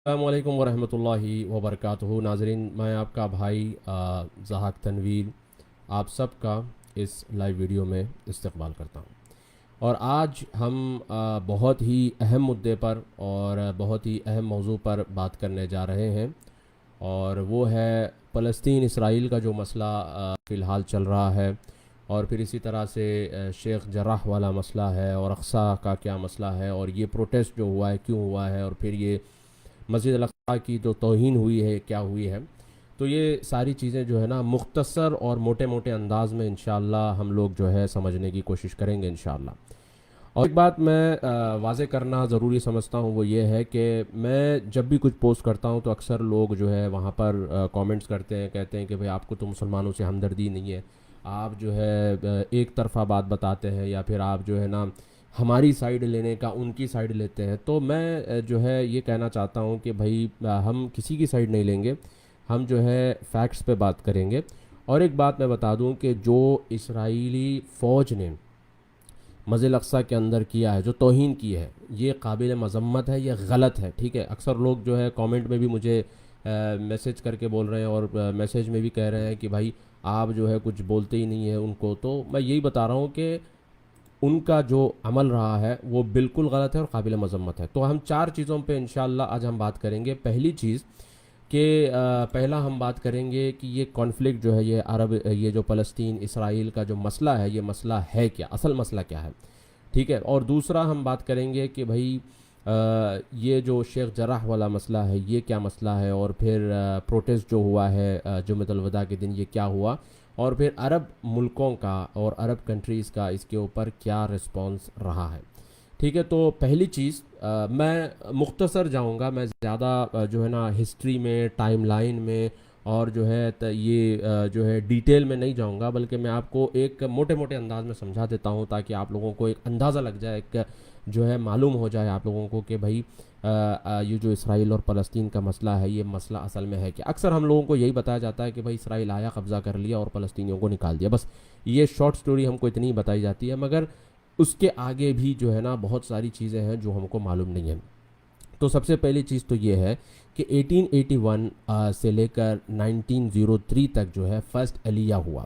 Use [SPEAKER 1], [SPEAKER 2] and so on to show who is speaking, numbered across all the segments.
[SPEAKER 1] السلام علیکم ورحمۃ اللہ وبرکاتہ ناظرین، میں آپ کا بھائی ضحاک تنویر آپ سب کا اس لائیو ویڈیو میں استقبال کرتا ہوں۔ اور آج ہم بہت ہی اہم مدعے پر اور بہت ہی اہم موضوع پر بات کرنے جا رہے ہیں، اور وہ ہے فلسطین اسرائیل کا جو مسئلہ فی الحال چل رہا ہے، اور پھر اسی طرح سے شیخ جراح والا مسئلہ ہے، اور اقصیٰ کا کیا مسئلہ ہے، اور یہ پروٹیسٹ جو ہوا ہے کیوں ہوا ہے، اور پھر یہ مسجد الاقصیٰ کی جو توہین ہوئی ہے کیا ہوئی ہے۔ تو یہ ساری چیزیں جو ہے نا مختصر اور موٹے موٹے انداز میں انشاءاللہ ہم لوگ جو ہے سمجھنے کی کوشش کریں گے انشاءاللہ۔ اور ایک بات میں واضح کرنا ضروری سمجھتا ہوں، وہ یہ ہے کہ میں جب بھی کچھ پوسٹ کرتا ہوں تو اکثر لوگ جو ہے وہاں پر کامنٹس کرتے ہیں، کہتے ہیں کہ بھئی آپ کو تو مسلمانوں سے ہمدردی نہیں ہے، آپ جو ہے ایک طرفہ بات بتاتے ہیں، یا پھر آپ جو ہے نا ہماری سائیڈ لینے کا ان کی سائیڈ لیتے ہیں۔ تو میں جو ہے یہ کہنا چاہتا ہوں کہ بھائی ہم کسی کی سائیڈ نہیں لیں گے، ہم جو ہے فیکٹس پہ بات کریں گے۔ اور ایک بات میں بتا دوں کہ جو اسرائیلی فوج نے مسجد الاقصیٰ کے اندر کیا ہے، جو توہین کی ہے، یہ قابل مذمت ہے، یہ غلط ہے، ٹھیک ہے۔ اکثر لوگ جو ہے کامنٹ میں بھی مجھے میسج کر کے بول رہے ہیں، اور میسج میں بھی کہہ رہے ہیں کہ بھائی آپ جو ہے کچھ بولتے ہی نہیں ہیں ان کو۔ تو میں یہی بتا رہا ہوں کہ ان کا جو عمل رہا ہے وہ بالکل غلط ہے اور قابل مذمت ہے۔ تو ہم چار چیزوں پہ انشاءاللہ آج ہم بات کریں گے۔ پہلی چیز کہ پہلا ہم بات کریں گے کہ یہ کانفلکٹ جو ہے، یہ جو فلسطین اسرائیل کا جو مسئلہ ہے، یہ مسئلہ ہے کیا، اصل مسئلہ کیا ہے، ٹھیک ہے۔ اور دوسرا ہم بات کریں گے کہ بھائی یہ جو شیخ جراح والا مسئلہ ہے یہ کیا مسئلہ ہے، اور پھر پروٹیسٹ جو ہوا ہے جمعۃ الوداع کے دن یہ کیا ہوا، اور پھر عرب ملکوں کا اور عرب کنٹریز کا اس کے اوپر کیا رسپانس رہا ہے، ٹھیک ہے۔ تو پہلی چیز میں مختصر جاؤں گا، میں زیادہ جو ہے نا ہسٹری میں، ٹائم لائن میں، اور جو ہے یہ جو ہے ڈیٹیل میں نہیں جاؤں گا، بلکہ میں آپ کو ایک موٹے موٹے انداز میں سمجھا دیتا ہوں تاکہ آپ لوگوں کو ایک اندازہ لگ جائے، ایک جو ہے معلوم ہو جائے آپ لوگوں کو کہ بھائی یہ جو اسرائیل اور فلسطین کا مسئلہ ہے یہ مسئلہ اصل میں ہے کہ اکثر ہم لوگوں کو یہی بتایا جاتا ہے کہ بھائی اسرائیل آیا، قبضہ کر لیا اور فلسطینیوں کو نکال دیا، بس یہ شارٹ سٹوری ہم کو اتنی بتائی جاتی ہے، مگر اس کے آگے بھی جو ہے نا بہت ساری چیزیں ہیں جو ہم کو معلوم نہیں ہیں۔ تو سب سے پہلی چیز تو یہ ہے کہ 1881 سے لے کر 1903 تک جو ہے فرسٹ علیہ ہوا،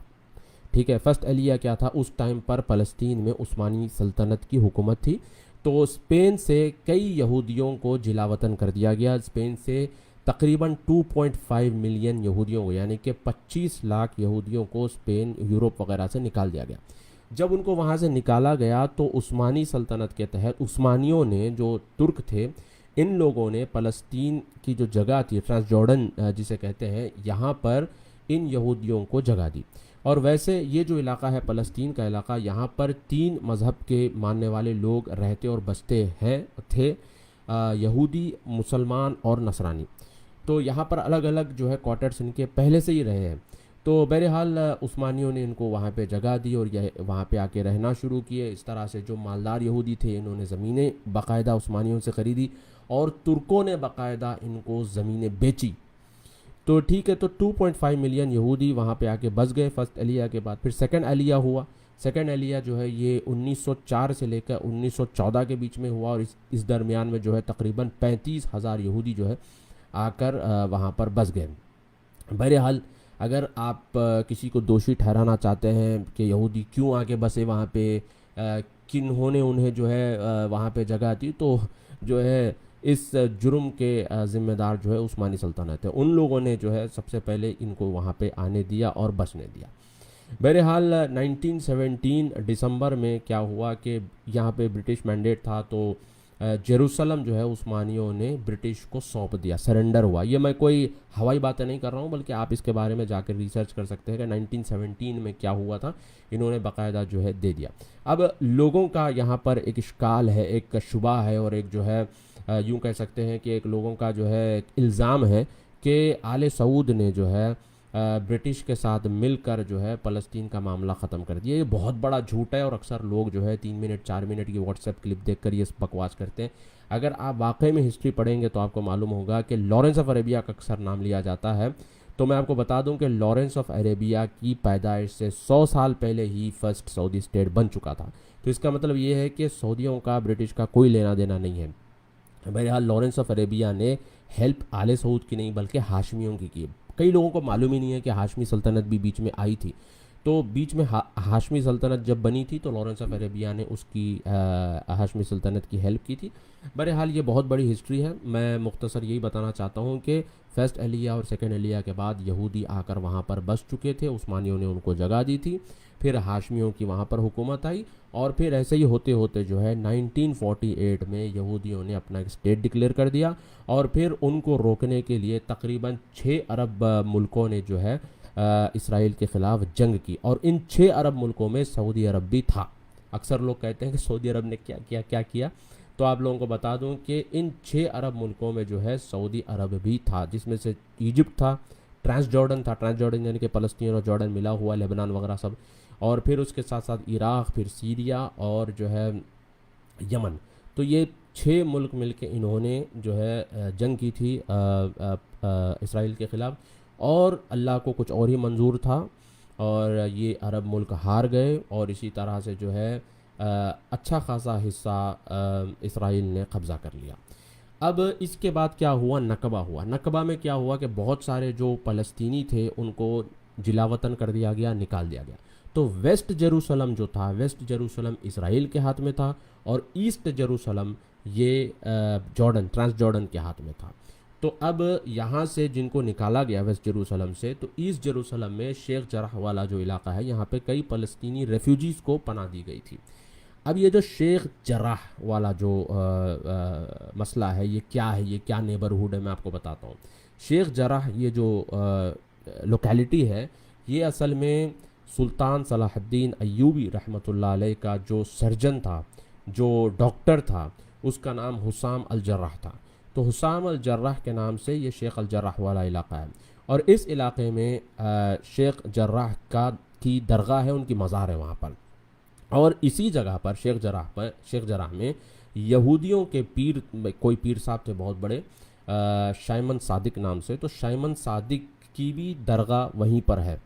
[SPEAKER 1] ٹھیک ہے۔ فرسٹ علیہ کیا تھا؟ اس ٹائم پر فلسطین میں عثمانی سلطنت کی حکومت تھی، تو اسپین سے کئی یہودیوں کو جلا وطن کر دیا گیا۔ اسپین سے تقریباً 2.5 ملین یہودیوں کو، یعنی کہ 25 لاکھ یہودیوں کو اسپین، یورپ وغیرہ سے نکال دیا گیا۔ جب ان کو وہاں سے نکالا گیا تو عثمانی سلطنت کے تحت عثمانیوں نے، جو ترک تھے، ان لوگوں نے فلسطین کی جو جگہ تھی، ٹرانس جارڈن جسے کہتے ہیں، یہاں پر ان یہودیوں کو جگہ دی۔ اور ویسے یہ جو علاقہ ہے فلسطین کا علاقہ، یہاں پر 3 مذہب کے ماننے والے لوگ رہتے اور بستے تھے، یہودی، مسلمان اور نصرانی۔ تو یہاں پر الگ الگ جو ہے کوارٹرز ان کے پہلے سے ہی رہے ہیں۔ تو بہرحال عثمانیوں نے ان کو وہاں پہ جگہ دی اور یہ وہاں پہ آ کے رہنا شروع کیے۔ اس طرح سے جو مالدار یہودی تھے انہوں نے زمینیں باقاعدہ عثمانیوں سے خریدی، اور ترکوں نے باقاعدہ ان کو زمینیں بیچی۔ تو ٹھیک ہے، تو 2.5 ملین یہودی وہاں پہ آ کے بس گئے فرسٹ علیہ کے بعد۔ پھر سیکنڈ علیہ ہوا۔ سیکنڈ علیہ جو ہے یہ 1904 سے لے کر 1914 کے بیچ میں ہوا، اور اس درمیان میں جو ہے تقریباً 35,000 یہودی جو ہے آ کر وہاں پر بس گئے۔ بہرحال اگر آپ کسی کو دوشی ٹھہرانا چاہتے ہیں کہ یہودی کیوں آ کے بسے وہاں پہ، کنہوں نے انہیں جو ہے وہاں پہ جگہ دی، تو جو ہے اس جرم کے ذمہ دار جو ہے عثمانی سلطنت ہے۔ ان لوگوں نے جو ہے سب سے پہلے ان کو وہاں پہ آنے دیا اور بسنے دیا۔ بہرحال 1917 دسمبر میں کیا ہوا کہ یہاں پہ برٹش مینڈیٹ تھا، تو جیروسلم جو ہے عثمانیوں نے برٹش کو سونپ دیا، سرنڈر ہوا۔ یہ میں کوئی ہوائی باتیں نہیں کر رہا ہوں، بلکہ آپ اس کے بارے میں جا کر ریسرچ کر سکتے ہیں کہ 1917 میں کیا ہوا تھا، انہوں نے باقاعدہ جو ہے دے دیا۔ اب لوگوں کا یہاں پر ایک اشکال ہے، ایک شبہ ہے، اور ایک جو ہے یوں کہہ سکتے ہیں کہ ایک لوگوں کا جو ہے ایک الزام ہے کہ آل سعود نے جو ہے برٹش کے ساتھ مل کر جو ہے فلسطین کا معاملہ ختم کر دیا۔ یہ بہت بڑا جھوٹ ہے، اور اکثر لوگ جو ہے 3 منٹ 4 منٹ کی واٹس ایپ کلپ دیکھ کر یہ بکواس کرتے ہیں۔ اگر آپ واقعی میں ہسٹری پڑھیں گے تو آپ کو معلوم ہوگا کہ لارنس آف عربیہ کا اکثر نام لیا جاتا ہے۔ تو میں آپ کو بتا دوں کہ لارنس آف عربیہ کی پیدائش سے 100 سال پہلے ہی فرسٹ سعودی اسٹیٹ بن چکا تھا۔ تو اس کا مطلب یہ ہے کہ سعودیوں کا برٹش کا کوئی لینا دینا نہیں ہے۔ بہرحال لارنس آف عربیہ نے ہیلپ آل سعود کی نہیں بلکہ ہاشمیوں کی. کئی لوگوں کو معلوم ہی نہیں ہے کہ ہاشمی سلطنت بھی بیچ میں آئی تھی. تو بیچ میں ہاشمی سلطنت جب بنی تھی تو لارنس آف عربیہ نے اس کی ہاشمی سلطنت کی ہیلپ کی تھی. بہرحال یہ بہت بڑی ہسٹری ہے. میں مختصر یہی بتانا چاہتا ہوں کہ فرسٹ علیہ اور سیکنڈ علیہ کے بعد یہودی آ کر وہاں پر بس چکے تھے. عثمانیوں نے ان کو جگہ دی تھی. پھر ہاشمیوں کی وہاں پر حکومت آئی اور پھر ایسے ہی ہوتے ہوتے جو ہے 1948 میں یہودیوں نے اپنا ایک اسٹیٹ ڈکلیئر کر دیا. اور پھر ان کو روکنے کے لیے تقریباً 6 ارب ملکوں نے جو ہے اسرائیل کے خلاف جنگ کی. اور ان 6 ارب ملکوں میں سعودی عرب بھی تھا. اکثر لوگ کہتے ہیں کہ سعودی عرب نے کیا کیا تو آپ لوگوں کو بتا دوں کہ ان 6 ارب ملکوں میں جو ہے سعودی عرب بھی تھا, جس میں سے ایجپٹ تھا, ٹرانس جارڈن یعنی کہ فلسطین اور جارڈن ملا ہوا, لیبنان وغیرہ سب, اور پھر اس کے ساتھ ساتھ عراق, پھر سیریا اور جو ہے یمن. تو یہ 6 ملک مل کے انہوں نے جو ہے جنگ کی تھی اسرائیل کے خلاف. اور اللہ کو کچھ اور ہی منظور تھا اور یہ عرب ملک ہار گئے اور اسی طرح سے جو ہے اچھا خاصا حصہ اسرائیل نے قبضہ کر لیا. اب اس کے بعد کیا ہوا؟ نکبہ میں کیا ہوا کہ بہت سارے جو فلسطینی تھے ان کو جلا وطن کر دیا گیا, نکال دیا گیا. تو ویسٹ جیروسلم جو تھا, ویسٹ جیروسلم اسرائیل کے ہاتھ میں تھا اور ایسٹ جیروسلم یہ ٹرانس جارڈن کے ہاتھ میں تھا. تو اب یہاں سے جن کو نکالا گیا ویسٹ جیروسلم سے, تو ایسٹ جیروسلم میں شیخ جرح والا جو علاقہ ہے یہاں پہ کئی فلسطینی ریفیوجیز کو پناہ دی گئی تھی. اب یہ جو شیخ جرح والا جو مسئلہ ہے یہ کیا نیبرہوڈ ہے, میں آپ کو بتاتا ہوں. شیخ جرح یہ جو لوکیلٹی ہے یہ اصل میں سلطان صلاح الدین ایوبی رحمۃ اللہ علیہ کا جو سرجن تھا, جو ڈاکٹر تھا, اس کا نام حسام الجرح تھا. تو حسام الجرح کے نام سے یہ شیخ الجرح والا علاقہ ہے. اور اس علاقے میں شیخ جرح کی درگاہ ہے, ان کی مزار ہے وہاں پر. اور اسی جگہ پر شیخ جرح میں یہودیوں کے کوئی پیر صاحب تھے بہت بڑے, شائمن صادق نام سے. تو شائمن صادق کی بھی درگاہ وہیں پر ہے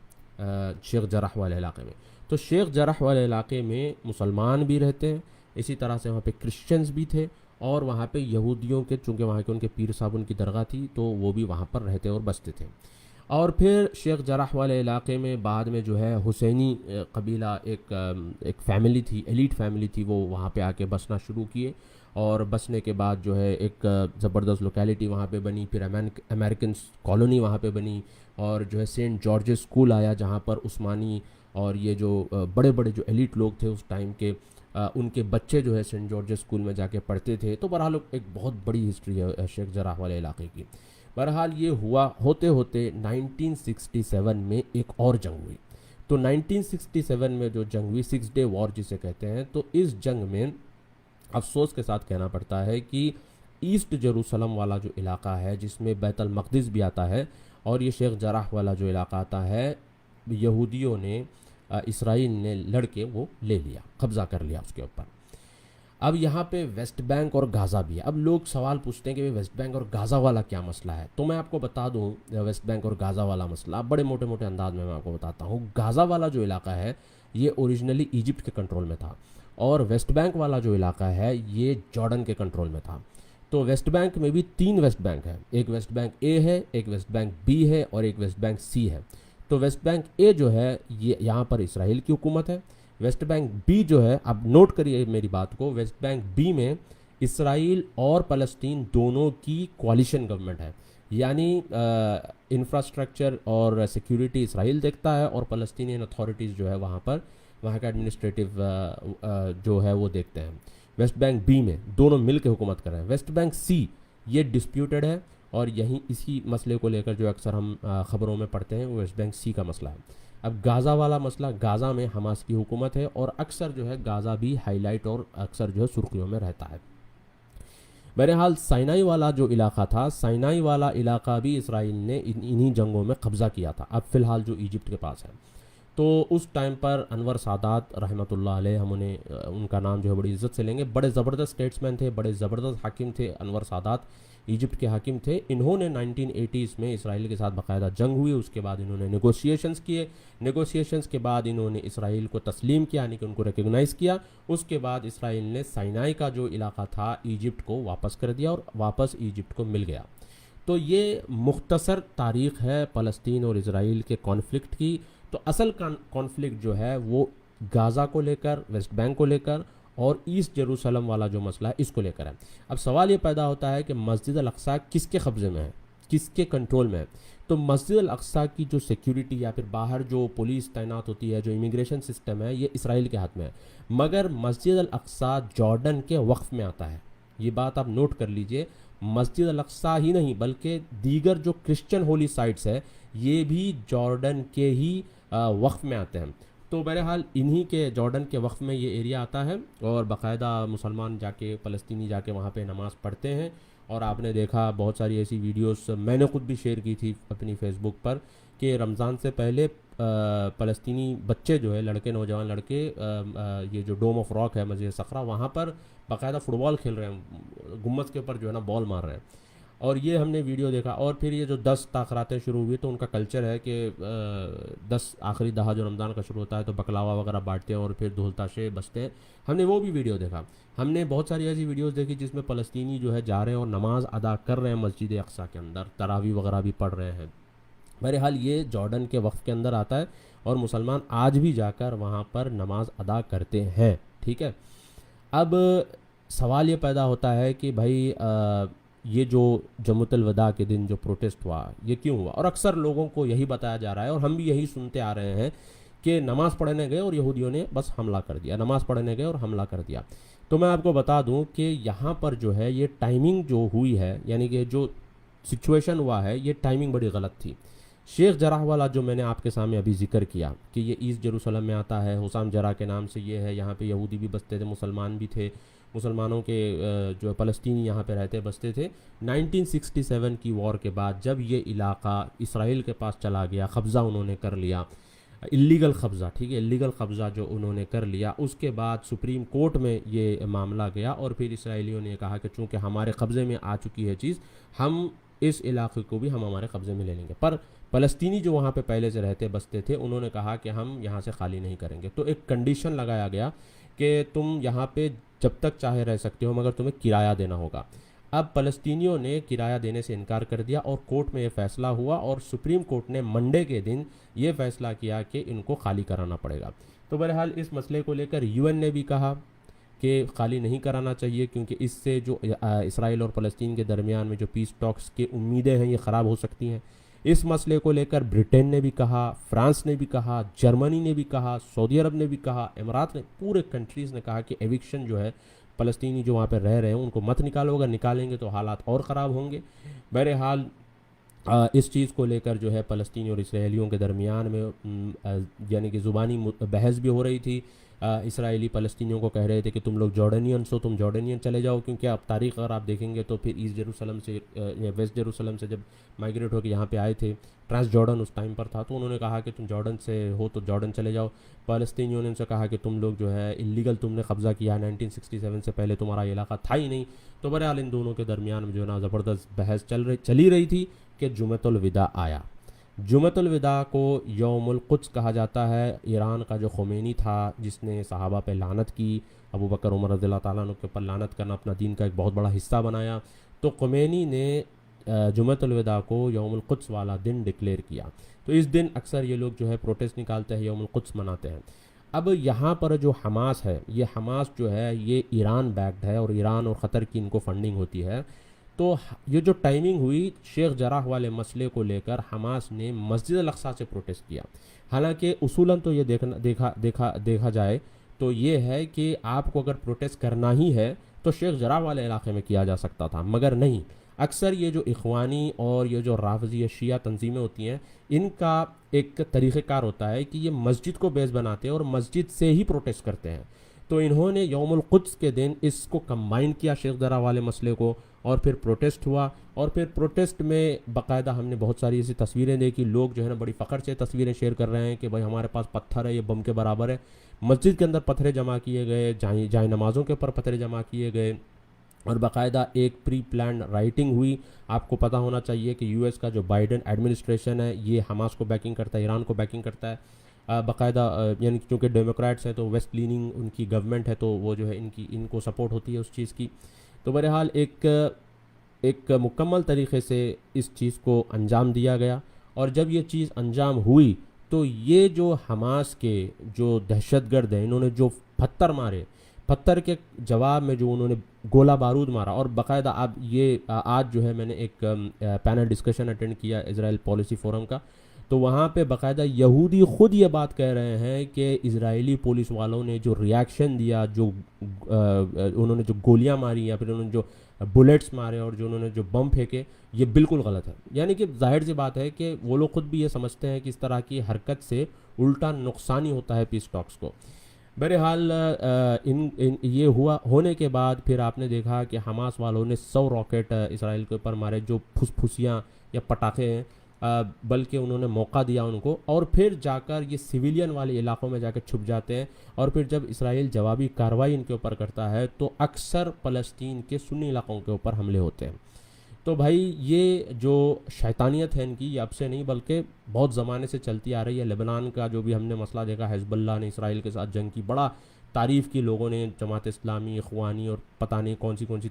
[SPEAKER 1] شیخ جرح والے علاقے میں. تو شیخ جرح والے علاقے میں مسلمان بھی رہتے ہیں, اسی طرح سے وہاں پہ کرسچنز بھی تھے, اور وہاں پہ یہودیوں کے چونکہ وہاں کے ان کے پیر صاحب ان کی درگاہ تھی تو وہ بھی وہاں پر رہتے اور بستے تھے. اور پھر شیخ جرح والے علاقے میں بعد میں جو ہے حسینی قبیلہ ایک فیملی تھی, ایلیٹ فیملی تھی, وہ وہاں پہ آ کے بسنا شروع کیے. اور بسنے کے بعد جو ہے ایک زبردست لوکیلٹی وہاں پہ بنی. پھر امریکن کالونی وہاں پہ بنی, اور جو ہے سینٹ جارج اسکول آیا جہاں پر عثمانی اور یہ جو بڑے بڑے جو ایلیٹ لوگ تھے اس ٹائم کے ان کے بچے جو ہے سینٹ جارج اسکول میں جا کے پڑھتے تھے. تو بہرحال ایک بہت بڑی ہسٹری ہے شیخ جرح والے علاقے کی. بہرحال یہ ہوا ہوتے ہوتے 1967 میں ایک اور جنگ ہوئی. تو 1967 میں جو جنگ ہوئی, 6 ڈے وار جسے کہتے ہیں, تو اس جنگ میں افسوس کے ساتھ کہنا پڑتا ہے کہ ایسٹ جیروسلم والا جو علاقہ ہے جس میں بیت المقدس بھی آتا ہے اور یہ شیخ جرح والا جو علاقہ آتا ہے, یہودیوں نے اسرائیل نے لڑ کے وہ لے لیا, قبضہ کر لیا اس کے اوپر. اب یہاں پہ ویسٹ بینک اور غازہ بھی ہے. اب لوگ سوال پوچھتے ہیں کہ ویسٹ بینک اور غازہ والا کیا مسئلہ ہے. تو میں آپ کو بتا دوں ویسٹ بینک اور غازہ والا مسئلہ بڑے موٹے انداز میں آپ کو بتاتا ہوں. غازہ والا جو علاقہ ہے یہ اوریجنلی ایجپٹ کے کنٹرول میں تھا, اور ویسٹ بینک والا جو علاقہ ہے یہ جارڈن کے کنٹرول میں تھا. تو ویسٹ بینک میں بھی 3 ویسٹ بینک ہے, ایک ویسٹ بینک اے ہے, ایک ویسٹ بینک بی ہے, اور ایک ویسٹ بینک سی ہے. تو ویسٹ بینک اے جو ہے یہ یہاں پر اسرائیل کی حکومت ہے. ویسٹ بینک بی جو ہے, اب نوٹ کریے میری بات کو, ویسٹ بینک بی میں اسرائیل اور فلسطین دونوں کی کوalition گورنمنٹ ہے. یعنی انفراسٹرکچر اور سیکیورٹی اسرائیل دیکھتا ہے اور فلسطینین اتھارٹیز جو ہے وہاں کا ایڈمنسٹریٹو جو ہے وہ دیکھتے ہیں. ویسٹ بینک بی میں دونوں مل کے حکومت کر رہے ہیں. ویسٹ بینک سی یہ ڈسپیوٹڈ ہے, اور یہیں اسی مسئلے کو لے کر جو اکثر ہم خبروں میں پڑھتے ہیں وہ ویسٹ بینک سی کا مسئلہ ہے. اب غازہ والا مسئلہ, غازہ میں حماس کی حکومت ہے, اور اکثر جو ہے غازہ بھی ہائی لائٹ اور اکثر جو ہے سرخیوں میں رہتا ہے. بہرحال سینائی والا جو علاقہ تھا, سینائی والا علاقہ بھی اسرائیل نے انہی جنگوں میں قبضہ کیا تھا. اب فی الحال جو ایجپٹ کے پاس ہے. تو اس ٹائم پر انور سادات رحمۃ اللہ علیہ, ہم انہیں ان کا نام جو ہے بڑی عزت سے لیں گے, بڑے زبردست اسٹیٹسمین تھے, بڑے زبردست حاکم تھے. انور سادات ایجپٹ کے حاکم تھے. انہوں نے 1980s میں اسرائیل کے ساتھ باقاعدہ جنگ ہوئی. اس کے بعد انہوں نے نیگوشیشنز کیے. نیگوشیشنز کے بعد انہوں نے اسرائیل کو تسلیم کیا, یعنی کہ ان کو ریکگنائز کیا. اس کے بعد اسرائیل نے سینائی کا جو علاقہ تھا ایجپٹ کو واپس کر دیا, اور واپس ایجپٹ کو مل گیا. تو یہ مختصر تاریخ ہے فلسطین اور اسرائیل کے کانفلکٹ کی. تو اصل کانفلکٹ جو ہے وہ غازہ کو لے کر، ویسٹ بینک کو لے کر، اور ایسٹ جیروسلم والا جو مسئلہ ہے اس کو لے کر ہے. اب سوال یہ پیدا ہوتا ہے کہ مسجد الاقصیٰ کس کے قبضے میں ہے، کس کے کنٹرول میں ہے؟ تو مسجد الاقصیٰ کی جو سیکیورٹی یا پھر باہر جو پولیس تعینات ہوتی ہے، جو امیگریشن سسٹم ہے، یہ اسرائیل کے ہاتھ میں ہے. مگر مسجد الاقصیٰ جارڈن کے وقف میں آتا ہے. یہ بات آپ نوٹ کر لیجئے، مسجد الاقصیٰ ہی نہیں بلکہ دیگر جو کرسچن ہولی سائٹس ہے یہ بھی جارڈن کے ہی وقف میں آتے ہیں. تو بہرحال انہی کے جارڈن کے وقف میں یہ ایریا آتا ہے، اور باقاعدہ مسلمان جا کے، فلسطینی جا کے وہاں پہ نماز پڑھتے ہیں. اور آپ نے دیکھا بہت ساری ایسی ویڈیوز میں نے خود بھی شیئر کی تھی اپنی فیس بک پر کہ رمضان سے پہلے فلسطینی بچے جو ہے، لڑکے، نوجوان لڑکے، یہ جو ڈوم آف راک ہے مسجد صخرہ، وہاں پر باقاعدہ فٹ بال کھیل رہے ہیں، گنبد کے اوپر جو ہے نا بال مار رہے ہیں. اور یہ ہم نے ویڈیو دیکھا. اور پھر یہ جو 10 تاخراتیں شروع ہوئی تو ان کا کلچر ہے کہ 10 آخری دہا جو رمضان کا شروع ہوتا ہے تو بکلاوا وغیرہ بانٹتے ہیں اور پھر ڈھول تاشے بجتے ہیں. ہم نے وہ بھی ویڈیو دیکھا. ہم نے بہت ساری ایسی ویڈیوز دیکھی جس میں فلسطینی جو ہے جا رہے ہیں اور نماز ادا کر رہے ہیں مسجد اقصیٰ کے اندر، تراویح وغیرہ بھی پڑھ رہے ہیں. بہرحال یہ جارڈن کے وقف کے اندر آتا ہے اور مسلمان آج بھی جا کر وہاں پر نماز ادا کرتے ہیں. ٹھیک ہے. اب سوال یہ پیدا ہوتا ہے کہ بھائی یہ جو جمعۃ الوداع کے دن جو پروٹیسٹ ہوا یہ کیوں ہوا؟ اور اکثر لوگوں کو یہی بتایا جا رہا ہے اور ہم بھی یہی سنتے آ رہے ہیں کہ نماز پڑھنے گئے اور یہودیوں نے بس حملہ کر دیا، نماز پڑھنے گئے اور حملہ کر دیا. تو میں آپ کو بتا دوں کہ یہاں پر جو ہے یہ ٹائمنگ جو ہوئی ہے، یعنی کہ جو سچویشن ہوا ہے یہ ٹائمنگ بڑی غلط تھی. شیخ جراح والا جو میں نے آپ کے سامنے ابھی ذکر کیا کہ یہ ایسٹ جیروسلم میں آتا ہے، حسام جراح کے نام سے یہ ہے، یہاں پہ یہودی بھی بستے تھے، مسلمان بھی تھے، مسلمانوں کے جو فلسطینی یہاں پہ رہتے بستے تھے. 1967 کی وار کے بعد جب یہ علاقہ اسرائیل کے پاس چلا گیا، قبضہ انہوں نے کر لیا، اللیگل قبضہ، ٹھیک ہے، اللیگل قبضہ جو انہوں نے کر لیا، اس کے بعد سپریم کورٹ میں یہ معاملہ گیا اور پھر اسرائیلیوں نے کہا کہ چونکہ ہمارے قبضے میں آ چکی ہے چیز، ہم اس علاقے کو بھی ہم ہمارے قبضے میں لے لیں گے. پر فلسطینی جو وہاں پہ پہلے سے رہتے بستے تھے انہوں نے کہا کہ ہم یہاں سے خالی نہیں کریں گے. تو ایک کنڈیشن لگایا گیا کہ تم یہاں پہ جب تک چاہے رہ سکتے ہو مگر تمہیں کرایہ دینا ہوگا. اب فلسطینیوں نے کرایہ دینے سے انکار کر دیا اور کورٹ میں یہ فیصلہ ہوا اور سپریم کورٹ نے منڈے کے دن یہ فیصلہ کیا کہ ان کو خالی کرانا پڑے گا. تو بہرحال اس مسئلے کو لے کر UN نے بھی کہا کہ خالی نہیں کرانا چاہیے کیونکہ اس سے جو اسرائیل اور فلسطین کے درمیان میں جو پیس ٹاکس کی امیدیں ہیں یہ خراب ہو سکتی ہیں. اس مسئلے کو لے کر برٹین نے بھی کہا، فرانس نے بھی کہا، جرمنی نے بھی کہا، سعودی عرب نے بھی کہا، امارات نے، پورے کنٹریز نے کہا کہ ایوکشن جو ہے فلسطینی جو وہاں پہ رہ رہے ہیں ان کو مت نکالو، اگر نکالیں گے تو حالات اور خراب ہوں گے. بہرحال اس چیز کو لے کر جو ہے فلسطینی اور اسرائیلیوں کے درمیان میں یعنی کہ زبانی بحث بھی ہو رہی تھی. اسرائیلی فلسطینیوں کو کہہ رہے تھے کہ تم لوگ جارڈینینس ہو، تم جارڈینین چلے جاؤ، کیونکہ اب تاریخ اگر آپ دیکھیں گے تو پھر ایسٹ جیروسلم سے یا ویسٹ جیروسلم سے جب مائیگریٹ ہو کے یہاں پہ آئے تھے، ٹرانس جارڈن اس ٹائم پر تھا، تو انہوں نے کہا کہ تم جارڈن سے ہو تو جارڈن چلے جاؤ. فلسطینیوں نے ان سے کہا کہ تم لوگ جو ہے اللیگل تم نے قبضہ کیا ہے، 1967 سے پہلے تمہارا علاقہ تھا ہی نہیں. تو بہرحال ان دونوں کے درمیان میں جو ہے نا زبردست بحث چلی رہی تھی کہ جمعۃ الوداع آیا. جمعۃ الوداع کو یوم القدس کہا جاتا ہے. ایران کا جو خمینی تھا جس نے صحابہ پہ لعنت کی، ابو بکر عمر رضی اللہ تعالیٰ عنہ کے اوپر لعنت کرنا اپنا دین کا ایک بہت بڑا حصہ بنایا، تو خمینی نے جمعۃ الوداع کو یوم القدس والا دن ڈکلیئر کیا. تو اس دن اکثر یہ لوگ جو ہے پروٹیسٹ نکالتے ہیں، یوم القدس مناتے ہیں. اب یہاں پر جو حماس ہے، یہ حماس جو ہے یہ ایران بیکڈ ہے اور ایران اور قطر کی ان کو فنڈنگ ہوتی ہے. تو یہ جو ٹائمنگ ہوئی شیخ جراح والے مسئلے کو لے کر حماس نے مسجد الاقصیٰ سے پروٹیسٹ کیا. حالانکہ اصولاً تو یہ دیکھا جائے تو یہ ہے کہ آپ کو اگر پروٹیسٹ کرنا ہی ہے تو شیخ جراح والے علاقے میں کیا جا سکتا تھا، مگر نہیں. اکثر یہ جو اخوانی اور یہ جو رافضی شیعہ تنظیمیں ہوتی ہیں ان کا ایک طریقہ کار ہوتا ہے کہ یہ مسجد کو بیس بناتے ہیں اور مسجد سے ہی پروٹیسٹ کرتے ہیں. تو انہوں نے یوم القدس کے دن اس کو کمبائن کیا شیخ جراح والے مسئلے کو، اور پھر پروٹیسٹ ہوا. اور پھر پروٹیسٹ میں باقاعدہ ہم نے بہت ساری ایسی تصویریں دیکھی، لوگ جو ہے نا بڑی فخر سے تصویریں شیئر کر رہے ہیں کہ بھائی ہمارے پاس پتھر ہے، یہ بم کے برابر ہے. مسجد کے اندر پتھریں جمع کیے گئے، جائے نمازوں کے اوپر پتھریں جمع کیے گئے، اور باقاعدہ ایک پری پلانڈ رائٹنگ ہوئی. آپ کو پتہ ہونا چاہیے کہ US کا جو بائیڈن ایڈمنسٹریشن ہے یہ حماس کو بیکنگ کرتا ہے، ایران کو بیکنگ کرتا ہے. باقاعدہ یعنی چونکہ ڈیموکریٹس ہیں تو ویسٹ لیننگ ان کی گورنمنٹ ہے، تو وہ جو ہے ان کو سپورٹ ہوتی ہے اس چیز کی. تو بہرحال ایک ایک مکمل طریقے سے اس چیز کو انجام دیا گیا، اور جب یہ چیز انجام ہوئی تو یہ جو حماس کے جو دہشت گرد ہیں انہوں نے جو پتھر مارے، پتھر کے جواب میں جو انہوں نے گولہ بارود مارا، اور باقاعدہ اب یہ آج جو ہے میں نے ایک پینل ڈسکشن اٹینڈ کیا اسرائیل پالیسی فورم کا، تو وہاں پہ باقاعدہ یہودی خود یہ بات کہہ رہے ہیں کہ اسرائیلی پولیس والوں نے جو ریاکشن دیا، جو انہوں نے جو گولیاں ماری یا پھر انہوں نے جو بلیٹس مارے اور جو انہوں نے جو بم پھینکے، یہ بالکل غلط ہے۔ یعنی کہ ظاہر سی بات ہے کہ وہ لوگ خود بھی یہ سمجھتے ہیں کہ اس طرح کی حرکت سے الٹا نقصانی ہوتا ہے پیس ٹاکس کو۔ بہرحال یہ ہونے کے بعد پھر آپ نے دیکھا کہ حماس والوں نے 100 راکٹ اسرائیل کے اوپر مارے، جو پھسیاں یا پٹاخے ہیں، بلکہ انہوں نے موقع دیا ان کو، اور پھر جا کر یہ سویلین والے علاقوں میں جا کے چھپ جاتے ہیں، اور پھر جب اسرائیل جوابی کارروائی ان کے اوپر کرتا ہے تو اکثر فلسطین کے سنی علاقوں کے اوپر حملے ہوتے ہیں۔ تو بھائی یہ جو شیطانیت ہے ان کی، یہ اب سے نہیں بلکہ بہت زمانے سے چلتی آ رہی ہے۔ لبنان کا جو بھی ہم نے مسئلہ دیکھا، حزب اللہ نے اسرائیل کے ساتھ جنگ کی، بڑا تعریف کی لوگوں نے، جماعت اسلامی، اخوانی اور پتہ نہیں کون سی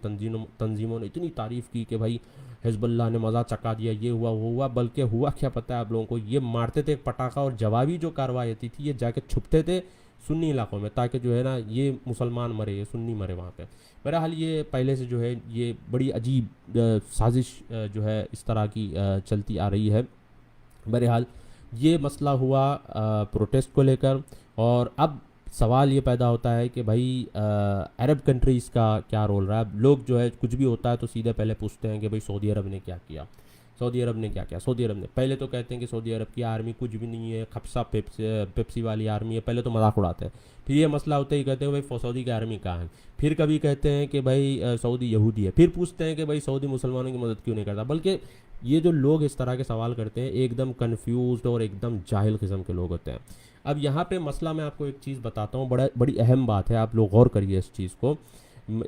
[SPEAKER 1] تنظیموں نے اتنی تعریف کی کہ بھائی حزب اللہ نے مزہ چکا دیا، یہ ہوا وہ ہوا، بلکہ ہوا کیا پتہ ہے آپ لوگوں کو، یہ مارتے تھے ایک پٹاخہ، اور جوابی جو کارروائی ہوتی تھی یہ جا کے چھپتے تھے سنی علاقوں میں، تاکہ جو ہے نا یہ مسلمان مرے، یہ سنی مرے وہاں پہ۔ بہرحال یہ پہلے سے جو ہے یہ بڑی عجیب سازش جو ہے اس طرح کی چلتی آ رہی ہے۔ بہرحال یہ مسئلہ ہوا پروٹیسٹ کو لے کر، اور اب سوال یہ پیدا ہوتا ہے کہ بھائی عرب کنٹریز کا کیا رول رہا ہے۔ اب لوگ جو ہے کچھ بھی ہوتا ہے تو سیدھے پہلے پوچھتے ہیں کہ بھائی سعودی عرب نے کیا کیا، سعودی عرب نے کیا کیا۔ سعودی عرب نے پہلے تو کہتے ہیں کہ سعودی عرب کی آرمی کچھ بھی نہیں ہے، خپسا پیپسی والی آرمی ہے، پہلے تو مذاق اڑاتے ہیں، پھر یہ مسئلہ ہوتا ہی کہتے ہیں بھائی سعودی کی آرمی کہاں ہے، پھر کبھی کہتے ہیں کہ بھائی سعودی یہودی ہے، پھر پوچھتے ہیں کہ بھائی سعودی مسلمانوں کی مدد کیوں نہیں کرتا۔ بلکہ یہ جو لوگ اس طرح کے سوال کرتے ہیں ایک دم کنفیوزڈ اور ایک دم جاہل قسم کے لوگ ہوتے ہیں۔ اب یہاں پہ مسئلہ میں آپ کو ایک چیز بتاتا ہوں، بڑی اہم بات ہے، آپ لوگ غور کریے اس چیز کو۔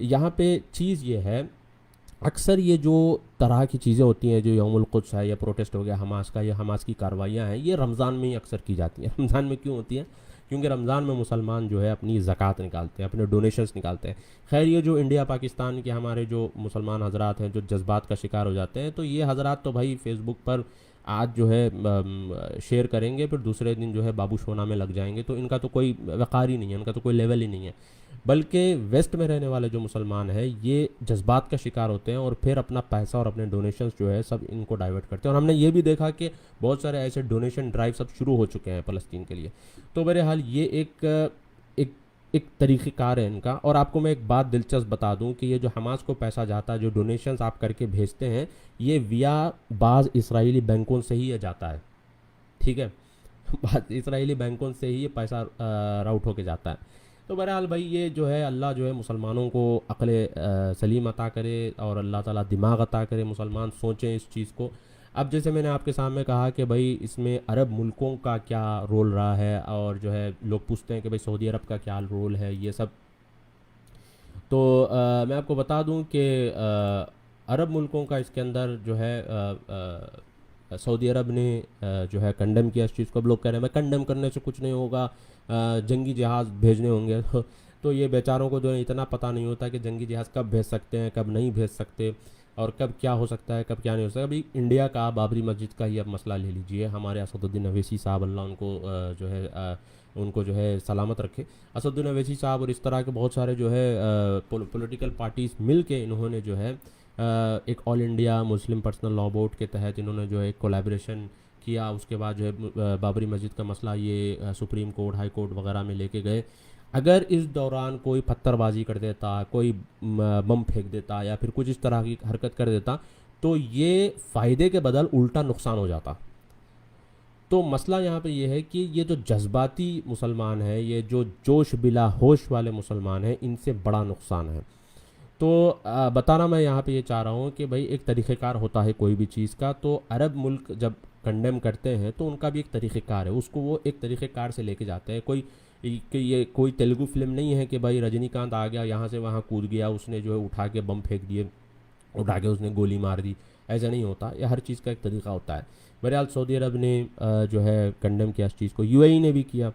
[SPEAKER 1] یہاں پہ چیز یہ ہے، اکثر یہ جو طرح کی چیزیں ہوتی ہیں، جو یوم القدس ہے یا پروٹیسٹ ہو گیا حماس کا، یا حماس کی کاروائیاں ہیں، یہ رمضان میں ہی اکثر کی جاتی ہیں۔ رمضان میں کیوں ہوتی ہیں؟ کیونکہ رمضان میں مسلمان جو ہے اپنی زکوٰۃ نکالتے ہیں، اپنے ڈونیشنز نکالتے ہیں۔ خیر یہ جو انڈیا پاکستان کے ہمارے جو مسلمان حضرات ہیں جو جذبات کا شکار ہو جاتے ہیں، تو یہ حضرات تو بھائی فیس بک پر آج جو ہے شیئر کریں گے، پھر دوسرے دن جو ہے بابو شونا میں لگ جائیں گے، تو ان کا تو کوئی وقار ہی نہیں ہے، ان کا تو کوئی لیول ہی نہیں ہے۔ بلکہ ویسٹ میں رہنے والے جو مسلمان ہیں یہ جذبات کا شکار ہوتے ہیں، اور پھر اپنا پیسہ اور اپنے ڈونیشنز جو ہے سب ان کو ڈائیورٹ کرتے ہیں، اور ہم نے یہ بھی دیکھا کہ بہت سارے ایسے ڈونیشن ڈرائیو سب شروع ہو چکے ہیں فلسطین کے لیے۔ تو بہرحال یہ ایک طریقہ کار ہے ان کا۔ اور آپ کو میں ایک بات دلچسپ بتا دوں کہ یہ جو حماس کو پیسہ جاتا ہے، جو ڈونیشنز آپ کر کے بھیجتے ہیں، یہ ویا بعض اسرائیلی بینکوں سے ہی یہ جاتا ہے، ٹھیک ہے، بعض اسرائیلی بینکوں سے ہی یہ پیسہ راؤٹ ہو کے جاتا ہے۔ تو بہرحال بھائی یہ جو ہے اللہ جو ہے مسلمانوں کو عقل سلیم عطا کرے، اور اللہ تعالیٰ دماغ عطا کرے، مسلمان سوچیں اس چیز کو۔ اب جیسے میں نے آپ کے سامنے کہا کہ بھائی اس میں عرب ملکوں کا کیا رول رہا ہے، اور جو ہے لوگ پوچھتے ہیں کہ بھائی سعودی عرب کا کیا رول ہے، یہ سب تو میں آپ کو بتا دوں کہ عرب ملکوں کا اس کے اندر جو ہے سعودی عرب نے جو ہے کنڈم کیا اس چیز کو۔ اب لوگ کہہ رہے ہیں میں کنڈم کرنے سے کچھ نہیں ہوگا، جنگی جہاز بھیجنے ہوں گے، تو یہ بیچاروں کو جو ہے اتنا پتہ نہیں ہوتا کہ جنگی جہاز کب بھیج سکتے ہیں، کب نہیں بھیج سکتے، اور کب کیا ہو سکتا ہے، کب کیا نہیں ہو سکتا۔ ابھی انڈیا کا بابری مسجد کا ہی اب مسئلہ لے لیجئے، ہمارے اسد الدین اویسی صاحب، اللہ ان کو جو ہے ان کو جو ہے سلامت رکھے، اسد الدین اویسی صاحب اور اس طرح کے بہت سارے جو ہے پولیٹیکل پارٹیز مل کے انہوں نے جو ہے ایک all India Muslim personal law board کے تحت انہوں نے جو ہے ایک کولیبریشن کیا۔ اس کے بعد جو ہے بابری مسجد کا مسئلہ یہ سپریم کورٹ، ہائی کورٹ وغیرہ میں لے کے گئے۔ اگر اس دوران کوئی پتھر بازی کر دیتا، کوئی بم پھینک دیتا، یا پھر کچھ اس طرح کی حرکت کر دیتا، تو یہ فائدے کے بدل الٹا نقصان ہو جاتا۔ تو مسئلہ یہاں پہ یہ ہے کہ یہ جو جذباتی مسلمان ہیں، یہ جو جوش بلا ہوش والے مسلمان ہیں، ان سے بڑا نقصان ہے۔ تو بتانا میں یہاں پہ یہ چاہ رہا ہوں کہ بھائی ایک طریقہ کار ہوتا ہے کوئی بھی چیز کا، تو عرب ملک جب کنڈیم کرتے ہیں تو ان کا بھی ایک طریقہ کار ہے، اس کو وہ ایک طریقہ کار سے لے کے جاتے ہیں۔ کہ یہ کوئی تیلگو فلم نہیں ہے کہ بھائی رجنی کانت آ گیا یہاں سے وہاں کود گیا، اس نے جو ہے اٹھا کے بم پھینک دیے، اٹھا کے اس نے گولی مار دی، ایسا نہیں ہوتا، یہ ہر چیز کا ایک طریقہ ہوتا ہے۔ بہرحال سعودی عرب نے جو ہے کنڈیم کیا اس چیز کو، یو اے ای نے بھی کیا،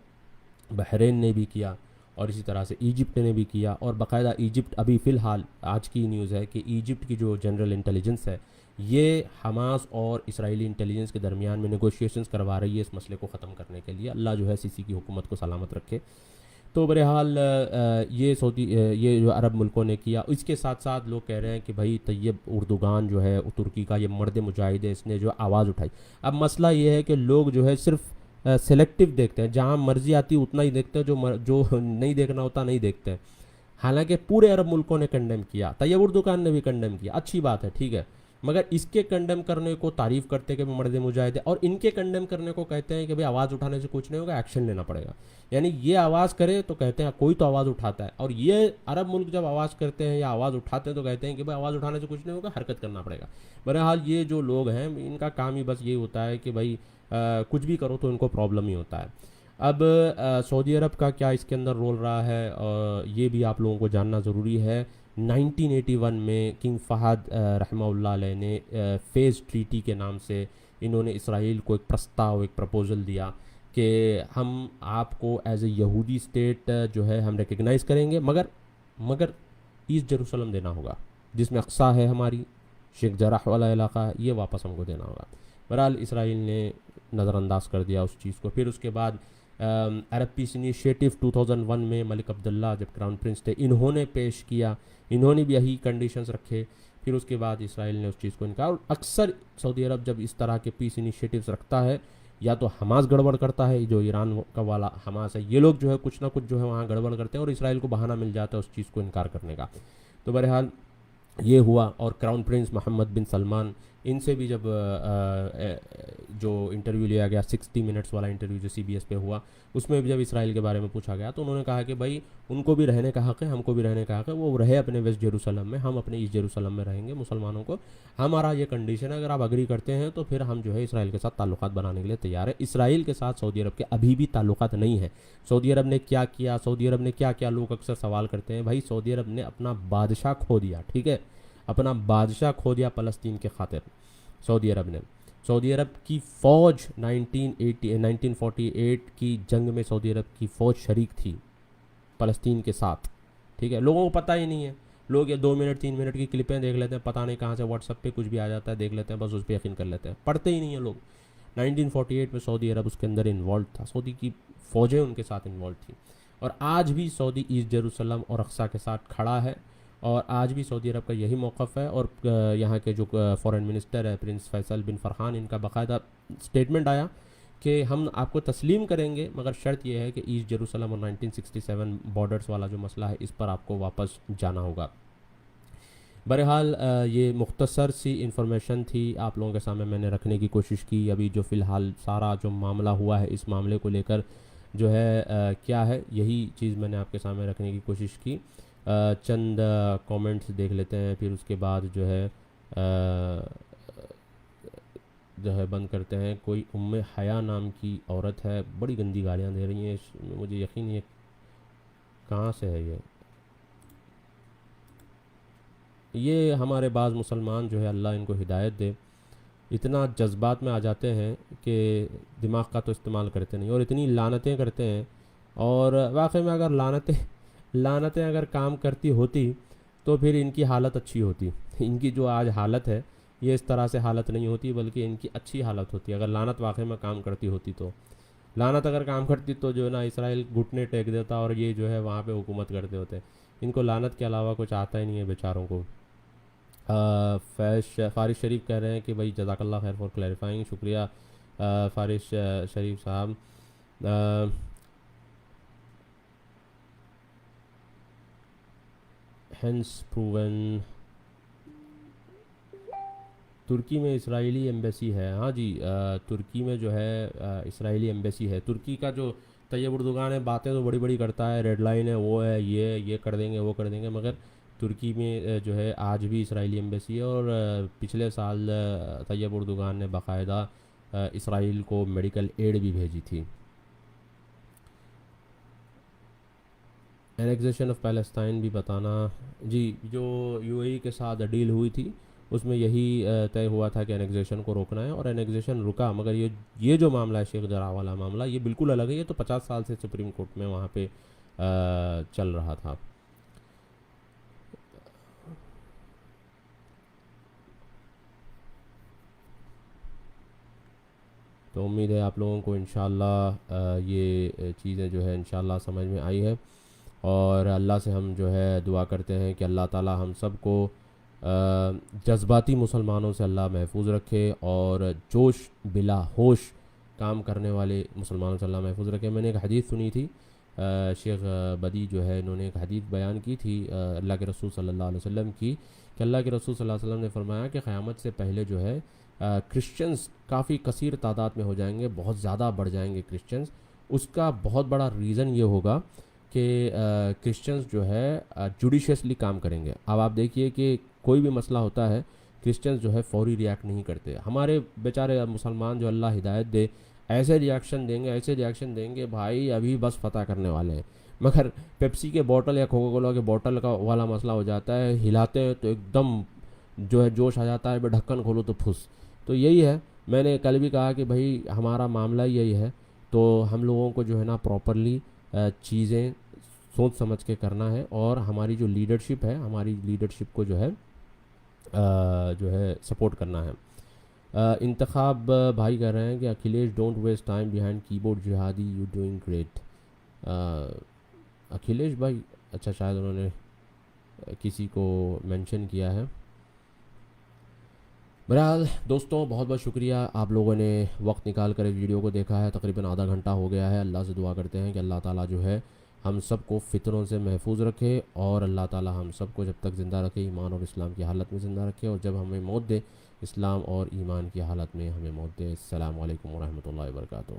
[SPEAKER 1] بحرین نے بھی کیا، اور اسی طرح سے ایجپٹ نے بھی کیا، اور باقاعدہ ایجپٹ ابھی فی الحال آج کی نیوز ہے کہ ایجپٹ کی جو جنرل انٹیلیجنس ہے یہ حماس اور اسرائیلی انٹیلیجنس کے درمیان میں نیگوشیشنز کروا رہی ہے اس مسئلے کو ختم کرنے کے لیے۔ اللہ جو ہے سیسی کی حکومت کو سلامت رکھے۔ تو بہرحال یہ جو عرب ملکوں نے کیا، اس کے ساتھ ساتھ لوگ کہہ رہے ہیں کہ بھائی طیب اردوغان جو ہے ترکی کا، یہ مرد مجاہد ہے، اس نے جو آواز اٹھائی۔ اب مسئلہ یہ ہے کہ لوگ جو ہے صرف سلیکٹیو دیکھتے ہیں، جہاں مرضی آتی اتنا ہی دیکھتے ہیں، جو نہیں دیکھنا ہوتا نہیں دیکھتے ہیں۔ حالانکہ پورے عرب ملکوں نے کنڈیم کیا، طیب اردوغان نے بھی کنڈیم کیا، اچھی بات ہے، ٹھیک ہے، مگر اس کے کنڈیم کرنے کو تعریف کرتے ہیں کہ وہ مرد مجاہد ہے، اور ان کے کنڈیم کرنے کو کہتے ہیں کہ بھئی آواز اٹھانے سے کچھ نہیں ہوگا، ایکشن لینا پڑے گا۔ یعنی یہ آواز کرے تو کہتے ہیں کوئی تو آواز اٹھاتا ہے، اور یہ عرب ملک جب آواز کرتے ہیں یا آواز اٹھاتے ہیں تو کہتے ہیں کہ بھئی آواز اٹھانے سے کچھ نہیں ہوگا، حرکت کرنا پڑے گا۔ بہرحال یہ جو لوگ ہیں ان کا کام ہی بس یہی ہوتا ہے کہ بھئی کچھ بھی کرو تو ان کو پرابلم ہی ہوتا ہے۔ اب سعودی عرب کا کیا اس کے اندر رول رہا ہے، یہ بھی آپ لوگوں کو جاننا ضروری ہے۔ 1981 میں کنگ فہد رحمہ اللہ علیہ نے فیز ٹریٹی کے نام سے انہوں نے اسرائیل کو ایک پرستاؤ، ایک پرپوزل دیا کہ ہم آپ کو ایز اے یہودی اسٹیٹ جو ہے ہم ریکگنائز کریں گے، مگر ایسٹ جیروسلم دینا ہوگا، جس میں اقصیٰ ہے، ہماری شیخ جراح والا علاقہ ہے، یہ واپس ہم کو دینا ہوگا۔ بہرحال اسرائیل نے نظر انداز کر دیا اس چیز کو۔ پھر اس کے بعد عرب پیس انیشیٹو 2001 میں ملک عبداللہ جب کراؤن پرنس تھے، انہوں نے پیش کیا، انہوں نے بھی یہی کنڈیشنز رکھے۔ پھر اس کے بعد اسرائیل نے اس چیز کو انکار۔ اور اکثر سعودی عرب جب اس طرح کے پیس انیشیٹوز رکھتا ہے، یا تو حماس گڑبڑ کرتا ہے، جو ایران کا والا حماس ہے، یہ لوگ جو ہے کچھ نہ کچھ جو ہے وہاں گڑبڑ کرتے ہیں، اور اسرائیل کو بہانہ مل جاتا ہے اس چیز کو انکار کرنے کا۔ تو بہرحال یہ ہوا۔ اور کراؤن پرنس محمد بن سلمان، ان سے بھی جب جو انٹرویو لیا گیا 60 منٹس والا انٹرویو جو CBS پہ ہوا، اس میں بھی جب اسرائیل کے بارے میں پوچھا گیا تو انہوں نے کہا کہ بھائی ان کو بھی رہنے کا حق ہے، ہم کو بھی رہنے کا حق ہے، وہ رہے اپنے ویسٹ جیروسلم میں، ہم اپنے ایسٹ جیروسلم میں رہیں گے مسلمانوں کو، ہمارا یہ کنڈیشن ہے، اگر آپ اگری کرتے ہیں تو پھر ہم جو ہے اسرائیل کے ساتھ تعلقات بنانے کے لیے تیار ہیں۔ اسرائیل کے ساتھ سعودی عرب کے ابھی بھی تعلقات نہیں ہیں۔ سعودی عرب نے کیا کیا، سعودی عرب نے کیا کیا، لوگ اکثر سوال کرتے ہیں۔ بھائی سعودی عرب نے اپنا بادشاہ کھو دیا، ٹھیک ہے، اپنا بادشاہ کھو دیا فلسطین کے خاطر۔ سعودی عرب کی فوج 1948 کی جنگ میں سعودی عرب کی فوج شریک تھی فلسطین کے ساتھ، ٹھیک ہے، لوگوں کو پتہ ہی نہیں ہے۔ لوگ یہ 2 منٹ 3 منٹ کی کلپیں دیکھ لیتے ہیں، پتہ نہیں کہاں سے واٹس ایپ پہ کچھ بھی آ جاتا ہے، دیکھ لیتے ہیں، بس اس پہ یقین کر لیتے ہیں، پڑھتے ہی نہیں ہیں لوگ۔ 1948 میں سعودی عرب اس کے اندر انوالو تھا، سعودی کی فوجیں ان کے ساتھ انوالو تھیں، اور آج بھی سعودی ایسٹ جیروسلم اور اقصیٰ کے ساتھ کھڑا ہے، اور آج بھی سعودی عرب کا یہی موقف ہے۔ اور یہاں کے جو فارن منسٹر ہے پرنس فیصل بن فرحان، ان کا باقاعدہ اسٹیٹمنٹ آیا کہ ہم آپ کو تسلیم کریں گے، مگر شرط یہ ہے کہ ایسٹ جیروسلم اور 1967 بارڈرز والا جو مسئلہ ہے اس پر آپ کو واپس جانا ہوگا۔ بہرحال یہ مختصر سی انفارمیشن تھی، آپ لوگوں کے سامنے میں نے رکھنے کی کوشش کی۔ ابھی جو فی الحال سارا جو معاملہ ہوا ہے، اس معاملے کو لے کر جو ہے کیا ہے، یہی چیز میں نے آپ کے سامنے رکھنے کی کوشش کی۔ چند کومنٹس دیکھ لیتے ہیں، پھر اس کے بعد جو ہے بند کرتے ہیں۔ کوئی حیا نام کی عورت ہے، بڑی گندی گالیاں دے رہی ہیں، مجھے یقین نہیں ہے کہاں سے ہے یہ ہمارے بعض مسلمان جو ہے اللہ ان کو ہدایت دے، اتنا جذبات میں آ جاتے ہیں کہ دماغ کا تو استعمال کرتے نہیں، اور اتنی لعنتیں کرتے ہیں۔ اور واقعی میں اگر لعنتیں اگر کام کرتی ہوتی تو پھر ان کی حالت اچھی ہوتی۔ ان کی جو آج حالت ہے یہ اس طرح سے حالت نہیں ہوتی، بلکہ ان کی اچھی حالت ہوتی اگر لعنت واقعی میں کام کرتی ہوتی۔ تو لعنت اگر کام کرتی تو جو ہے نا اسرائیل گھٹنے ٹیک دیتا، اور یہ جو ہے وہاں پہ حکومت کرتے ہوتے۔ ان کو لعنت کے علاوہ کچھ آتا ہی نہیں ہے بیچاروں کو۔ فارس شریف کہہ رہے ہیں کہ بھائی جزاک اللہ خیر فار کلیریفائنگ، شکریہ فارس شریف صاحب۔ ہینس پروون ترکی میں اسرائیلی ایمبیسی ہے، ہاں جی، ترکی میں جو ہے اسرائیلی ایمبیسی ہے۔ ترکی کا جو طیب اردوغان ہے، باتیں تو بڑی بڑی کرتا ہے، ریڈ لائن ہے، وہ ہے، یہ کر دیں گے، وہ کر دیں گے، مگر ترکی میں جو ہے آج بھی اسرائیلی ایمبیسی ہے۔ اور پچھلے سال طیب اردوغان نے باقاعدہ اسرائیل کو میڈیکل ایڈ بھی بھیجی تھی۔ اینیکزیشن آف پیلسٹائن بھی بتانا جی، جو UAE کے ساتھ ڈیل ہوئی تھی اس میں یہی طے ہوا تھا کہ اینیکزیشن کو روکنا ہے، اور اینیکزیشن رکا، مگر یہ جو معاملہ ہے شیخ جراح والا معاملہ، یہ بالکل الگ ہے۔ یہ تو 50 سال سے سپریم کورٹ میں وہاں پہ چل رہا تھا. تو امید ہے آپ لوگوں کو انشاءاللہ یہ چیزیں جو ہے انشاءاللہ سمجھ میں آئی ہے، اور اللہ سے ہم جو ہے دعا کرتے ہیں کہ اللہ تعالی ہم سب کو جذباتی مسلمانوں سے اللہ محفوظ رکھے، اور جوش بلا ہوش کام کرنے والے مسلمانوں سے اللہ محفوظ رکھے. میں نے ایک حدیث سنی تھی، شیخ بدی جو ہے انہوں نے ایک حدیث بیان کی تھی اللہ کے رسول صلی اللہ علیہ وسلم کی، کہ اللہ کے رسول صلی اللہ علیہ وسلم نے فرمایا کہ قیامت سے پہلے جو ہے کرسچنز کافی کثیر تعداد میں ہو جائیں گے، بہت زیادہ بڑھ جائیں گے کرسچنز. اس کا بہت بڑا ریزن یہ ہوگا کہ کرسچنز جو ہے جوڈیشیسلی کام کریں گے. اب آپ دیکھیے کہ کوئی بھی مسئلہ ہوتا ہے کرسچنز جو ہے فوری ریاکٹ نہیں کرتے. ہمارے بیچارے مسلمان جو اللہ ہدایت دے ایسے ریاکشن دیں گے بھائی ابھی بس فتح کرنے والے ہیں. مگر پیپسی کے بوٹل یا کوکا کولا کے بوٹل کا والا مسئلہ ہو جاتا ہے، ہلاتے ہیں تو ایک دم جو ہے جوش آ جاتا ہے، بے ڈھکن کھولو تو پھس. تو یہی ہے، میں نے کل بھی کہا کہ بھائی ہمارا معاملہ یہی ہے. تو ہم لوگوں کو جو ہے نا پراپرلی چیزیں سوچ سمجھ کے کرنا ہے، اور ہماری جو لیڈرشپ ہے ہماری لیڈرشپ کو جو ہے سپورٹ کرنا ہے. انتخاب بھائی کہہ رہے ہیں کہ Akhilesh don't waste time behind keyboard جہادی یو ڈوئنگ گریٹ. اکھلیش بھائی، اچھا شاید انہوں نے کسی کو مینشن کیا ہے. بہرحال دوستوں بہت بہت شکریہ، آپ لوگوں نے وقت نکال کر اس ویڈیو کو دیکھا ہے. تقریباً آدھا گھنٹہ ہو گیا ہے. اللہ سے دعا کرتے ہیں کہ اللہ تعالیٰ جو ہے ہم سب کو فتنوں سے محفوظ رکھے، اور اللہ تعالیٰ ہم سب کو جب تک زندہ رکھے ایمان اور اسلام کی حالت میں زندہ رکھے، اور جب ہمیں موت دے اسلام اور ایمان کی حالت میں ہمیں موت دے. السلام علیکم ورحمۃ اللہ وبرکاتہ.